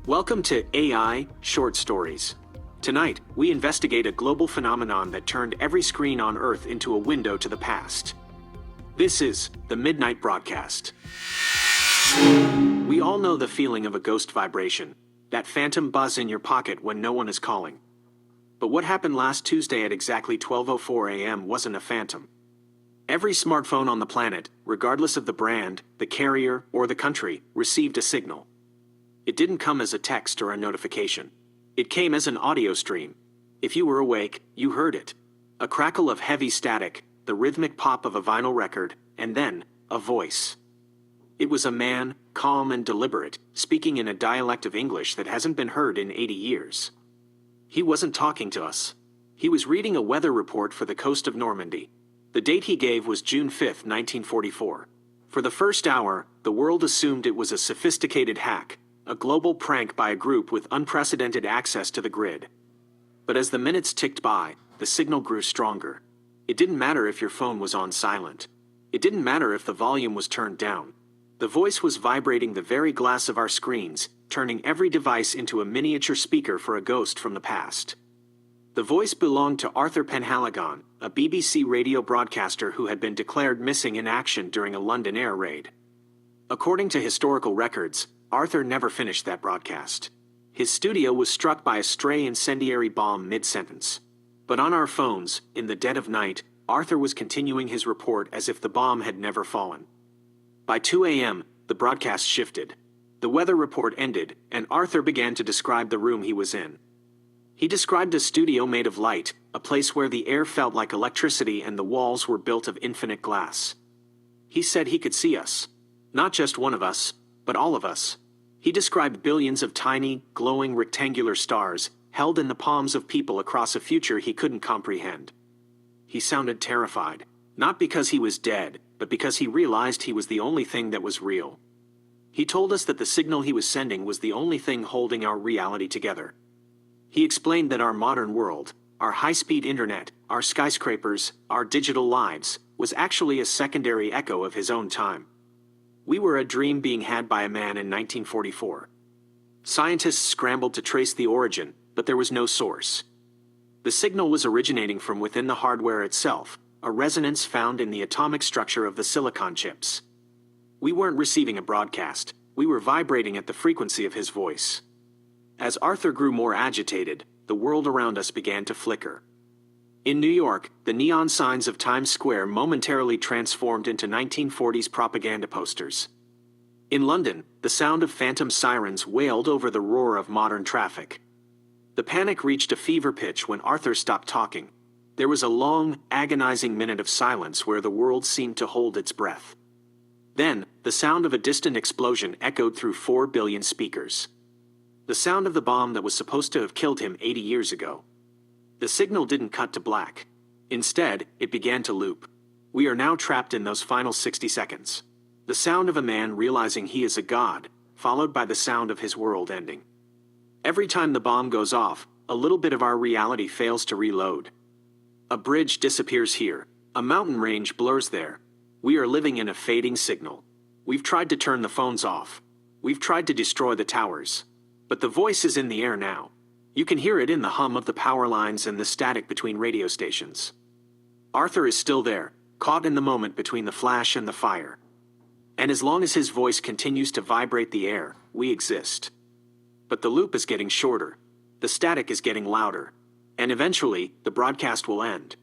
Welcome to AI Short Stories. Tonight, we investigate a global phenomenon that turned every screen on Earth into a window to the past. This is the Midnight Broadcast. We all know the feeling of a ghost vibration, that phantom buzz in your pocket when no one is calling. But what happened last Tuesday at exactly 12:04 a.m. wasn't a phantom. Every smartphone on the planet, regardless of the brand, the carrier, or the country, received a signal. It didn't come as a text or a notification. It came as an audio stream. If you were awake, you heard it. A crackle of heavy static, the rhythmic pop of a vinyl record, and then, a voice. It was a man, calm and deliberate, speaking in a dialect of English that hasn't been heard in 80 years. He wasn't talking to us. He was reading a weather report for the coast of Normandy. The date he gave was June 5, 1944. For the first hour, the world assumed it was a sophisticated hack, a global prank by a group with unprecedented access to the grid. But as the minutes ticked by, the signal grew stronger. It didn't matter if your phone was on silent. It didn't matter if the volume was turned down. The voice was vibrating the very glass of our screens, turning every device into a miniature speaker for a ghost from the past. The voice belonged to Arthur Penhaligon, a BBC radio broadcaster who had been declared missing in action during a London air raid. According to historical records, Arthur never finished that broadcast. His studio was struck by a stray incendiary bomb mid-sentence. But on our phones, in the dead of night, Arthur was continuing his report as if the bomb had never fallen. By 2 a.m., the broadcast shifted. The weather report ended, and Arthur began to describe the room he was in. He described a studio made of light, a place where the air felt like electricity and the walls were built of infinite glass. He said he could see us. Not just one of us, but all of us. He described billions of tiny, glowing rectangular stars, held in the palms of people across a future he couldn't comprehend. He sounded terrified, not because he was dead, but because he realized he was the only thing that was real. He told us that the signal he was sending was the only thing holding our reality together. He explained that our modern world, our high-speed internet, our skyscrapers, our digital lives, was actually a secondary echo of his own time. We were a dream being had by a man in 1944. Scientists scrambled to trace the origin, but there was no source. The signal was originating from within the hardware itself, a resonance found in the atomic structure of the silicon chips. We weren't receiving a broadcast, we were vibrating at the frequency of his voice. As Arthur grew more agitated, the world around us began to flicker. In New York, the neon signs of Times Square momentarily transformed into 1940s propaganda posters. In London, the sound of phantom sirens wailed over the roar of modern traffic. The panic reached a fever pitch when Arthur stopped talking. There was a long, agonizing minute of silence where the world seemed to hold its breath. Then, the sound of a distant explosion echoed through 4 billion speakers. The sound of the bomb that was supposed to have killed him 80 years ago. The signal didn't cut to black. Instead, it began to loop. We are now trapped in those final 60 seconds. The sound of a man realizing he is a god, followed by the sound of his world ending. Every time the bomb goes off, a little bit of our reality fails to reload. A bridge disappears here. A mountain range blurs there. We are living in a fading signal. We've tried to turn the phones off. We've tried to destroy the towers. But the voice is in the air now. You can hear it in the hum of the power lines and the static between radio stations. Arthur is still there, caught in the moment between the flash and the fire. And as long as his voice continues to vibrate the air, we exist. But the loop is getting shorter. The static is getting louder. And eventually, the broadcast will end.